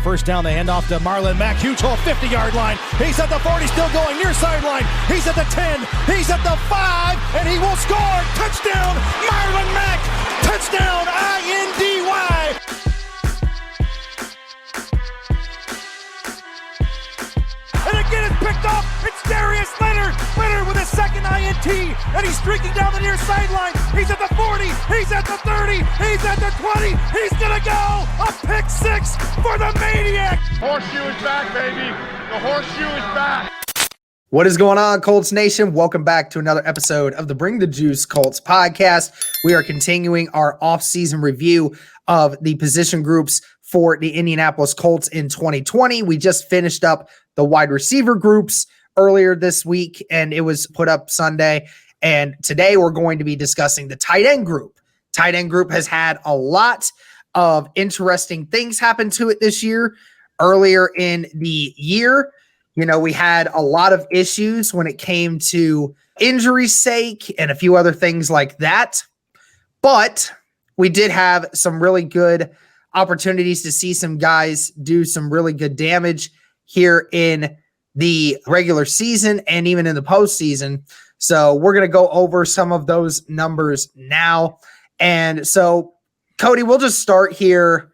first down. They hand off to Marlon Mack. Huge hole, 50-yard line. He's at the 40, still going near sideline. He's at the 10. He's at the 5, and he will score. Touchdown, Marlon Mack. Touchdown, I-N-D-Y. And again, it's picked up. It's Darius Leonard. Leonard with his second INT, and he's streaking down the near sideline. He's at the 40. He's at the 30. He's at the 20. He's going to go. A pick six for the Maniac. Horseshoe is back, baby. The horseshoe is back. What is going on, Colts Nation? Welcome back to another episode of the Bring the Juice Colts podcast. We are continuing our off-season review of the position groups for the Indianapolis Colts in 2020. We just finished up the wide receiver groups earlier this week, and it was put up Sunday. And today we're going to be discussing the tight end group. Tight end group has had a lot of interesting things happen to it this year. Earlier in the year, we had a lot of issues when it came to injury's sake and a few other things like that. But we did have some really good opportunities to see some guys do some really good damage here in the regular season and even in the postseason. So we're going to go over some of those numbers now. And so, Cody, we'll just start here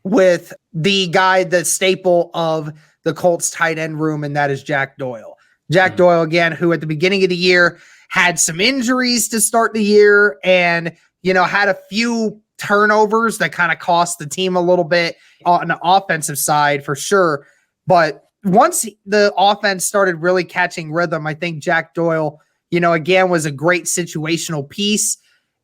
with the guy, the staple of the Colts tight end room, and that is Jack Doyle. Jack Doyle, again, who at the beginning of the year had some injuries to start the year and, had a few turnovers that kind of cost the team a little bit on the offensive side for sure. But once the offense started really catching rhythm, I think Jack Doyle, again, was a great situational piece.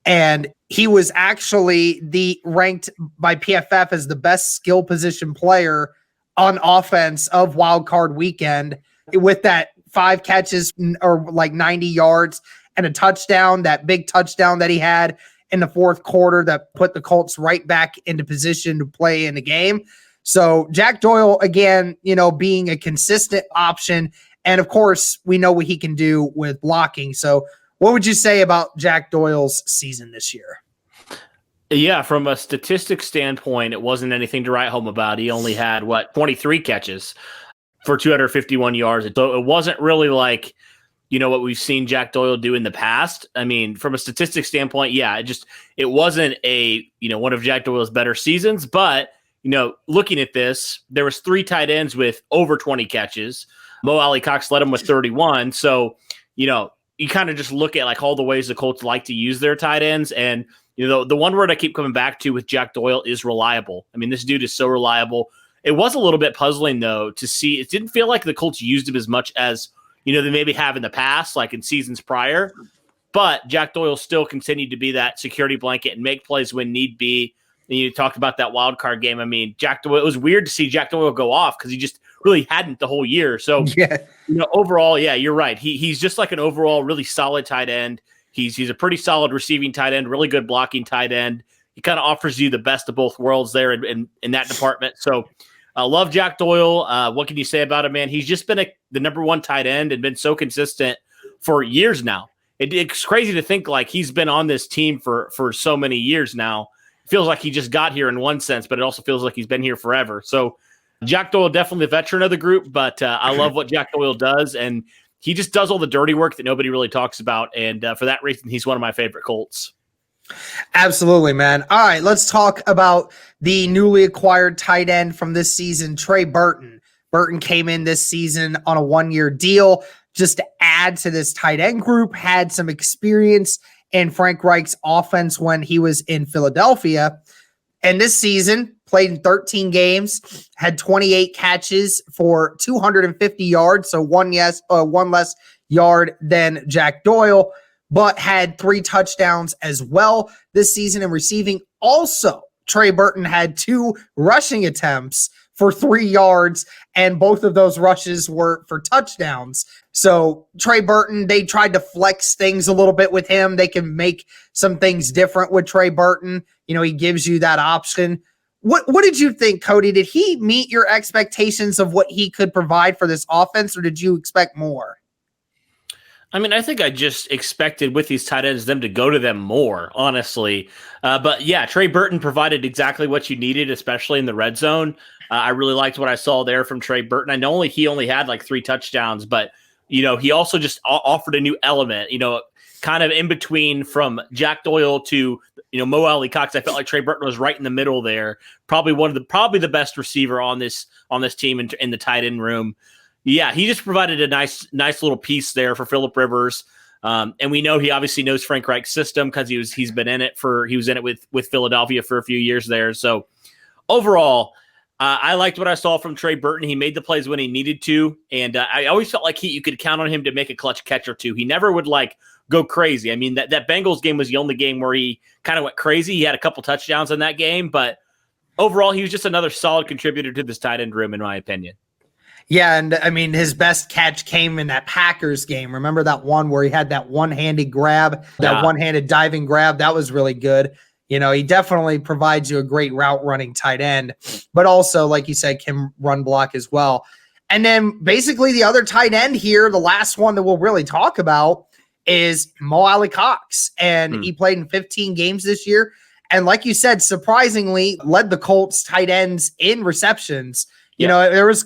And he was actually ranked by PFF as the best skill position player on offense of Wild Card Weekend, with that 5 catches or like 90 yards and a touchdown, that big touchdown that he had in the fourth quarter that put the Colts right back into position to play in the game. So Jack Doyle, again, being a consistent option. And of course, we know what he can do with blocking. So what would you say about Jack Doyle's season this year? Yeah, from a statistics standpoint, it wasn't anything to write home about. He only had, 23 catches for 251 yards. So it wasn't really like, what we've seen Jack Doyle do in the past. I mean, from a statistics standpoint, yeah, it wasn't one of Jack Doyle's better seasons. But, looking at this, there was 3 tight ends with over 20 catches. Alie-Cox led him with 31. So, you kind of just look at like all the ways the Colts like to use their tight ends. And, the one word I keep coming back to with Jack Doyle is reliable. I mean, this dude is so reliable. It was a little bit puzzling, though, to see. It didn't feel like the Colts used him as much as, they maybe have in the past, like in seasons prior. But Jack Doyle still continued to be that security blanket and make plays when need be. And you talked about that wild card game. I mean, Jack Doyle, it was weird to see Jack Doyle go off because he just really hadn't the whole year. So, overall, yeah, you're right. He's just like an overall really solid tight end. He's a pretty solid receiving tight end, really good blocking tight end. He kind of offers you the best of both worlds there in that department. So I love Jack Doyle. What can you say about him, man? He's just been the number one tight end and been so consistent for years now. It's crazy to think like he's been on this team for so many years now. It feels like he just got here in one sense, but it also feels like he's been here forever. So Jack Doyle, definitely the veteran of the group, but I love what Jack Doyle does, and he just does all the dirty work that nobody really talks about, and for that reason, he's one of my favorite Colts. Absolutely, man. All right, let's talk about the newly acquired tight end from this season, Trey Burton. Burton came in this season on a 1-year deal just to add to this tight end group, had some experience in Frank Reich's offense when he was in Philadelphia. And this season, played in 13 games, had 28 catches for 250 yards, so one less yard than Jack Doyle, but had 3 touchdowns as well this season in receiving. Also, Trey Burton had 2 rushing attempts for 3 yards, and both of those rushes were for touchdowns. So Trey Burton, they tried to flex things a little bit with him. They can make some things different with Trey Burton. He gives you that option. What did you think, Cody? Did he meet your expectations of what he could provide for this offense, or did you expect more? I mean, I think I just expected with these tight ends them to go to them more, honestly. But yeah, Trey Burton provided exactly what you needed, especially in the red zone. I really liked what I saw there from Trey Burton. I know he only had like 3 touchdowns, but he also just offered a new element. Kind of in between from Jack Doyle to Mo Alie-Cox. I felt like Trey Burton was right in the middle there. Probably the best receiver on this team in the tight end room. Yeah, he just provided a nice little piece there for Phillip Rivers. And we know he obviously knows Frank Reich's system because he was in it with Philadelphia for a few years there. So overall, I liked what I saw from Trey Burton. He made the plays when he needed to, and I always felt like you could count on him to make a clutch catch or two. He never would go crazy. I mean, that Bengals game was the only game where he kind of went crazy. He had a couple touchdowns in that game, but overall, he was just another solid contributor to this tight end room, in my opinion. Yeah, and I mean, his best catch came in that Packers game. Remember that one where he had that one-handed grab, that one-handed diving grab? That was really good. He definitely provides you a great route running tight end, but also, like you said, can run block as well. And then basically the other tight end here, the last one that we'll really talk about is Mo Alie-Cox. And he played in 15 games this year. And like you said, surprisingly led the Colts tight ends in receptions. There was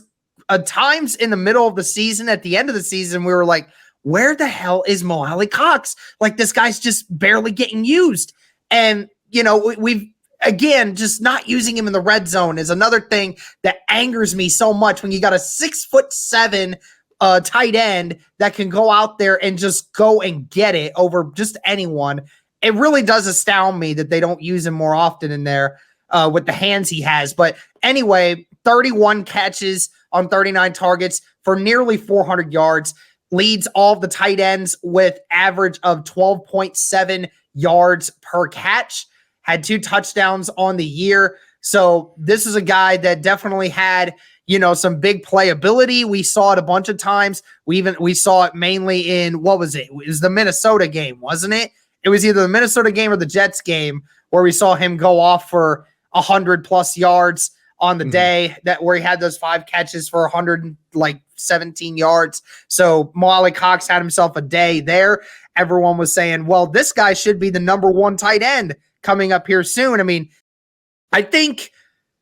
times in the middle of the season, at the end of the season, we were like, where the hell is Mo Alie-Cox? Like, this guy's just barely getting used. And, we've, again, just not using him in the red zone is another thing that angers me so much when you got a 6'7" tight end that can go out there and just go and get it over just anyone. It really does astound me that they don't use him more often in there with the hands he has. But anyway, 31 catches on 39 targets for nearly 400 yards, leads all of the tight ends with average of 12.7 yards per catch, had 2 touchdowns on the year. So this is a guy that definitely had, some big playability. We saw it a bunch of times. We saw it mainly in, what was it? It was the Minnesota game, wasn't it? It was either the Minnesota game or the Jets game where we saw him go off for 100+ yards on the day where he had those 5 catches for 117 yards. So Mo Alie-Cox had himself a day there. Everyone was saying, well, this guy should be the number 1 tight end coming up here soon. I mean, I think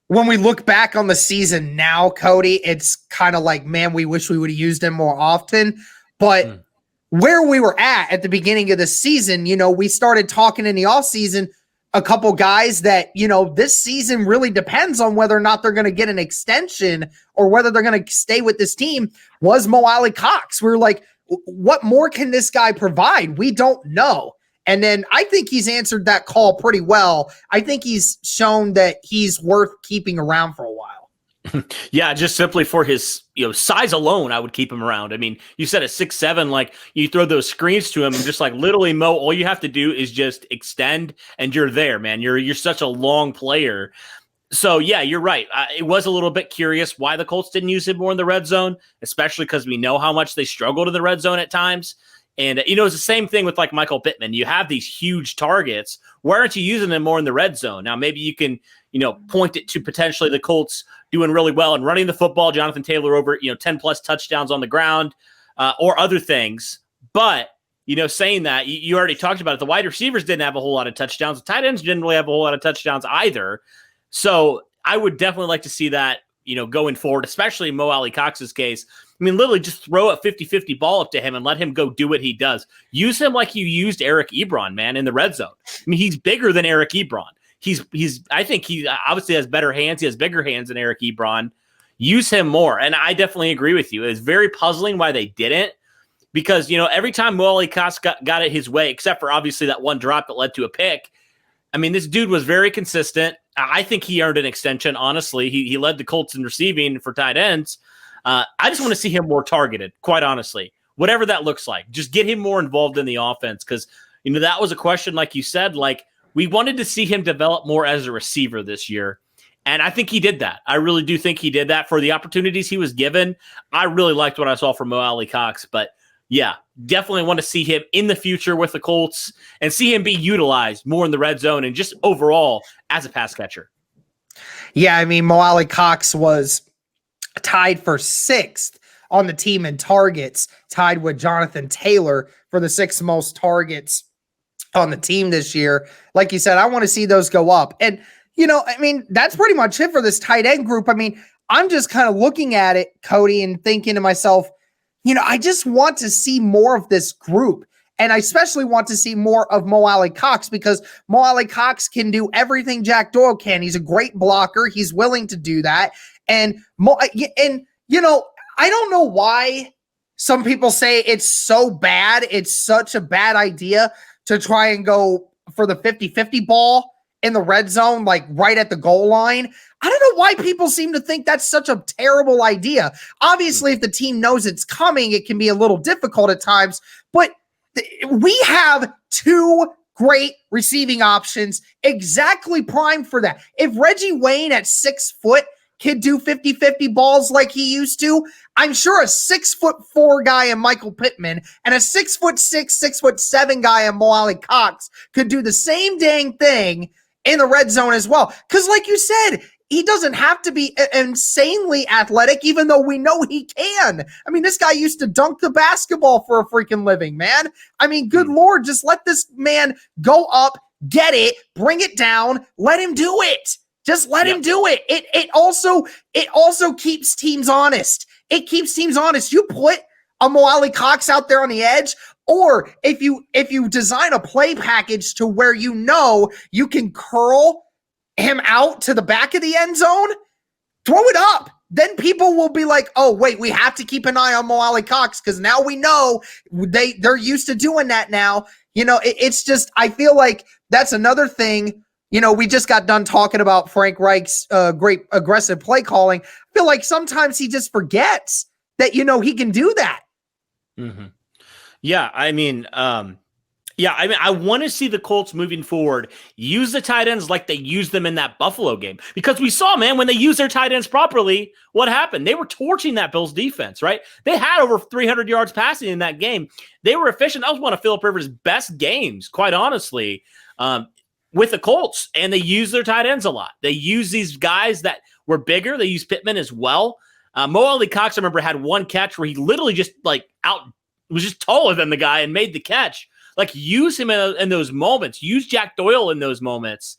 when we look back on the season now, Cody, it's kind of like, man, we wish we would have used him more often. But where we were at the beginning of the season, we started talking in the offseason, a couple guys that, this season really depends on whether or not they're going to get an extension or whether they're going to stay with this team, was Mo Alie-Cox. We were like, what more can this guy provide? We don't know. And then I think he's answered that call pretty well. I think he's shown that he's worth keeping around for a while. Yeah, just simply for his size alone, I would keep him around. I mean, you said at 6'7", like you throw those screens to him and just like literally, Mo, all you have to do is just extend and you're there, man. You're such a long player. So yeah, you're right. It was a little bit curious why the Colts didn't use him more in the red zone, especially because we know how much they struggled in the red zone at times. And, it's the same thing with like Michael Pittman. You have these huge targets. Why aren't you using them more in the red zone? Now, maybe you can, point it to potentially the Colts doing really well and running the football, Jonathan Taylor over, 10+ touchdowns on the ground or other things. But, saying that, you already talked about it. The wide receivers didn't have a whole lot of touchdowns. The tight ends didn't really have a whole lot of touchdowns either. So I would definitely like to see that, going forward, especially in Mo Alie-Cox's case. I mean, literally just throw a 50-50 ball up to him and let him go do what he does. Use him like you used Eric Ebron, man, in the red zone. I mean, he's bigger than Eric Ebron. I think he obviously has better hands. He has bigger hands than Eric Ebron. Use him more. And I definitely agree with you. It's very puzzling why they didn't, because, every time Mo Alie-Cox got it his way, except for obviously that one drop that led to a pick. I mean, this dude was very consistent. I think he earned an extension, honestly. He led the Colts in receiving for tight ends. I just want to see him more targeted, quite honestly. Whatever that looks like. Just get him more involved in the offense because, that was a question, like you said, like we wanted to see him develop more as a receiver this year. And I think he did that. I really do think he did that for the opportunities he was given. I really liked what I saw from Mo Alie-Cox, but yeah, definitely want to see him in the future with the Colts and see him be utilized more in the red zone and just overall as a pass catcher. Yeah, I mean, Mo Alie-Cox was tied for 6th on the team in targets, tied with Jonathan Taylor for the 6th most targets on the team this year. Like you said, I want to see those go up. And, I mean, that's pretty much it for this tight end group. I mean, I'm just kind of looking at it, Cody, and thinking to myself, I just want to see more of this group. And I especially want to see more of Alie-Cox, because Alie-Cox can do everything Jack Doyle can. He's a great blocker. He's willing to do that. And I don't know why some people say it's so bad. It's such a bad idea to try and go for the 50-50 ball in the red zone, like right at the goal line. I don't know why people seem to think that's such a terrible idea. Obviously, if the team knows it's coming, it can be a little difficult at times, but we have 2 great receiving options exactly primed for that. If Reggie Wayne at 6 foot could do 50-50 balls like he used to, I'm sure a 6'4" guy in Michael Pittman and a 6'6", 6'7" guy in Alie-Cox could do the same dang thing in the red zone as well. Because like you said, he doesn't have to be insanely athletic, even though we know he can. I mean, this guy used to dunk the basketball for a freaking living, man. I mean, good Lord, just let this man go up, get it, bring it down, let him do it. Just let him do it. It also keeps teams honest. It keeps teams honest. You put a Alie-Cox out there on the edge, or if you design a play package to where you can curl him out to the back of the end zone, throw it up. Then people will be like, oh, wait, we have to keep an eye on Alie-Cox because now we know they're used to doing that now. It's just, I feel like that's another thing. We just got done talking about Frank Reich's great aggressive play calling. I feel like sometimes he just forgets that, he can do that. Mm-hmm. Yeah, I mean, I want to see the Colts moving forward use the tight ends like they used them in that Buffalo game. Because we saw, man, when they used their tight ends properly, what happened? They were torching that Bills defense, right? They had over 300 yards passing in that game. They were efficient. That was one of Phillip Rivers' best games, quite honestly, with the Colts. And they used their tight ends a lot. They used these guys that were bigger. They used Pittman as well. Alie-Cox, I remember, had one catch where he literally just was just taller than the guy and made the catch. Like, use him in those moments. Use Jack Doyle in those moments.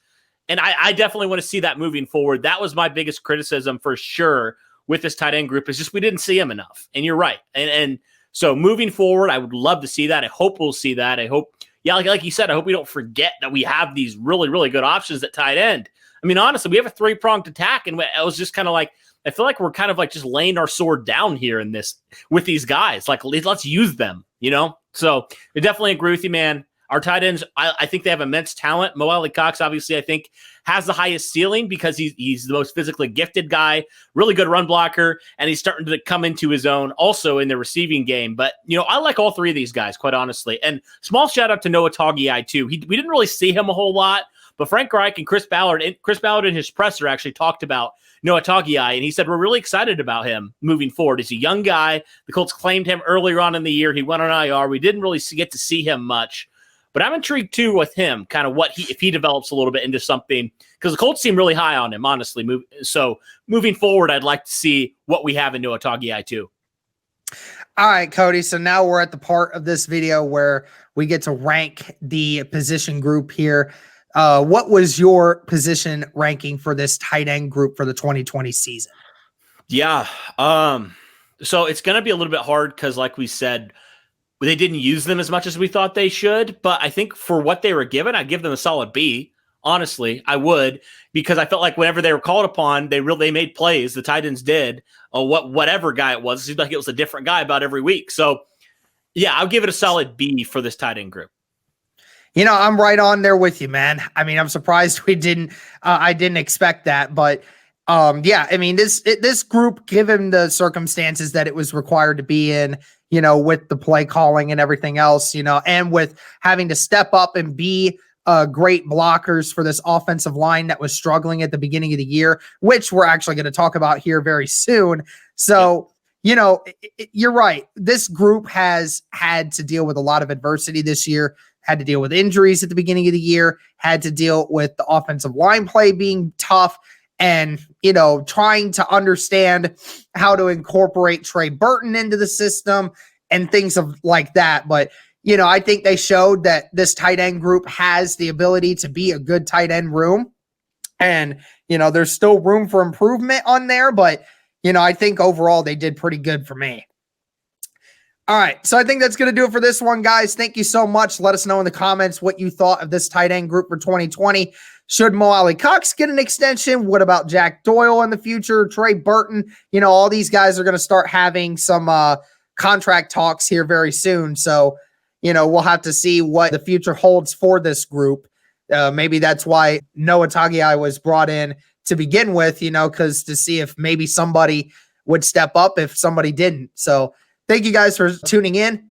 And I definitely want to see that moving forward. That was my biggest criticism for sure with this tight end group, is just we didn't see him enough. And you're right. And so moving forward, I would love to see that. I hope we'll see that. I hope, like you said, I hope we don't forget that we have these really, really good options at tight end. I mean, honestly, we have a 3-pronged attack, and I was just kind of like, I feel like we're kind of like just laying our sword down here in this with these guys. Like, let's use them, So I definitely agree with you, man. Our tight ends, I think they have immense talent. Alie-Cox, obviously, I think has the highest ceiling because he's the most physically gifted guy, really good run blocker, and he's starting to come into his own also in the receiving game. But, I like all 3 of these guys, quite honestly. And small shout out to Noah Togiai, too. We didn't really see him a whole lot, but Frank Reich and Chris Ballard in his presser actually talked about Noah Togiai, and he said, we're really excited about him moving forward. He's a young guy. The Colts claimed him earlier on in the year. He went on IR. We didn't really get to see him much, but I'm intrigued too with him, kind of if he develops a little bit into something, because the Colts seem really high on him, honestly. So moving forward, I'd like to see what we have in Noah Togiai too. All right, Cody. So now we're at the part of this video where we get to rank the position group here. What was your position ranking for this tight end group for the 2020 season? Yeah. So it's going to be a little bit hard because, like we said, they didn't use them as much as we thought they should. But I think for what they were given, I'd give them a solid B. Honestly, I would, because I felt like whenever they were called upon, they made plays. The tight ends did. Whatever guy it was, it seemed like it was a different guy about every week. So, yeah, I'll give it a solid B for this tight end group. I'm right on there with you, man. I mean, I'm surprised I didn't expect that, but I mean, this group, given the circumstances that it was required to be in, with the play calling and everything else, and with having to step up and be great blockers for this offensive line that was struggling at the beginning of the year, which we're actually going to talk about here very soon. So, you're right. This group has had to deal with a lot of adversity this year, had to deal with injuries at the beginning of the year, had to deal with the offensive line play being tough. and, trying to understand how to incorporate Trey Burton into the system and things like that. But, I think they showed that this tight end group has the ability to be a good tight end room. And, there's still room for improvement on there, but, I think overall they did pretty good for me. All right, so I think that's going to do it for this one, guys. Thank you so much. Let us know in the comments what you thought of this tight end group for 2020. Should Alie-Cox get an extension? What about Jack Doyle in the future? Trey Burton? All these guys are going to start having some contract talks here very soon. So, we'll have to see what the future holds for this group. Maybe that's why Noah Tagiai was brought in to begin with, because to see if maybe somebody would step up if somebody didn't. So thank you guys for tuning in.